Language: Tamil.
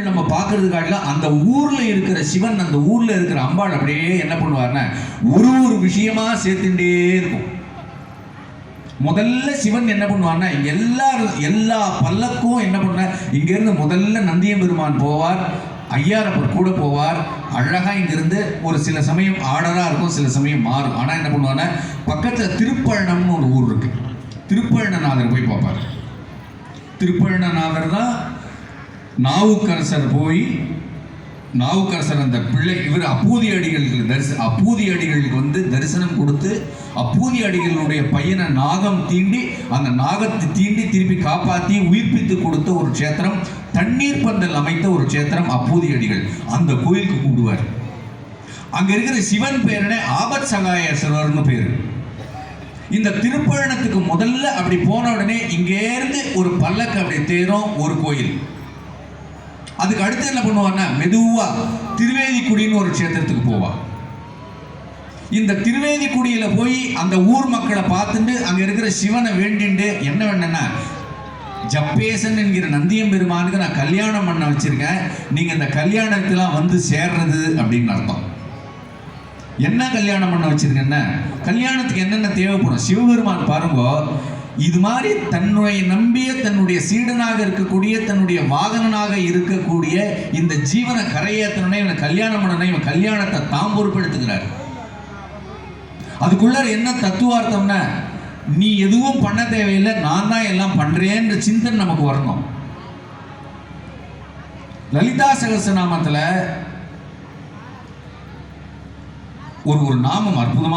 நம்ம பார்க்கறது காட்டிலும் அந்த ஊர்ல இருக்கிற சிவன், அந்த ஊர்ல இருக்கிற அம்பாள் அப்படியே என்ன பண்ணுவார்னா ஒரு விஷயமா சேர்த்துட்டே இருக்கும். முதல்ல சிவன் என்ன பண்ணுவார்னா எல்லா பல்லக்கும் என்ன பண்ண இங்க இருந்து முதல்ல நந்தியம்பெருமான் போவார், ஐயாரப்பர் கூட போவார். அழகா இங்கிருந்து ஒரு சில சமயம் ஆர்டரா இருக்கும், சில சமயம் மாறும். ஆனா என்ன பண்ணுவாங்கன்னா பக்கத்துல திருப்பழனம்னு ஒரு ஊர் இருக்கு, திருப்பழனநாதர் போய் பார்ப்பார். திருப்பழனநாதர் தான் நாவுக்கரசர் போய், நாவுக்கரசர் அந்த பிள்ளை இவர் அப்பூதி அடிகளுக்கு வந்து தரிசனம் கொடுத்து, அப்பூதி அடிகளுடைய பையனை நாகம் தீண்டி, அந்த நாகத்தை தீண்டி திருப்பி காப்பாற்றி உயிர்ப்பித்து கொடுத்த ஒரு க்ஷேத்திரம், தண்ணீர் பந்தல் அமைத்த ஒரு க்ஷேத்திரம் அப்பூதி அடிகள். அந்த கோயிலுக்கு கூடுவார். அங்க இருக்கிற சிவன் பேரனே ஆபத் சகாயேஸ்வரர்னு பேரு. இந்த திருப்பழனத்துக்கு முதல்ல அப்படி போன உடனே இங்கேருந்து ஒரு பல்லக்கு அப்படி தேரும் ஒரு கோயில். அதுக்கு அடுத்து என்ன பண்ணுவான்னா மெதுவா திருவேதிக்குடின்னு ஒரு க்ஷேத்திரத்துக்கு போவா. இந்த திருவேதிக்குடியில போய் அந்த ஊர் மக்களை பார்த்துட்டு அங்க இருக்கிற சிவனை வேண்டிண்டு என்ன வேணும்னா, ஜப்பேசன் என்கிற நந்தியம்பெருமானுக்கு நான் கல்யாணம் பண்ண வச்சிருக்கேன், நீங்க இந்த கல்யாணத்தெல்லாம் வந்து சேர்றது அப்படின்னு அர்த்தம். என்ன கல்யாணம் பண்ண வச்சிருக்கேன்னா, கல்யாணத்துக்கு என்னென்ன தேவைப்படும் சிவபெருமான் பாருங்க, இது மாதிரி தன்னுடைய நம்பிய தன்னுடைய சீடனாக இருக்கக்கூடிய தன்னுடைய வாகனனாக இருக்கக்கூடிய இந்த ஜீவனை கரையேற்றனே இவனை கல்யாணம் பண்ணனே, இவன் கல்யாணத்தை தாம் பொறுப்பெடுத்துக்கிறார். அதுக்குள்ள என்ன தத்துவார்த்தம்னா, நீ எதுவும் பண்ண தேவையில்லை, நான் தான் எல்லாம் பண்றேன்ற சிந்தனை நமக்கு வரணும். லலிதா சகஸ்ரநாமத்துல ஒரு நாமம் அற்புதமா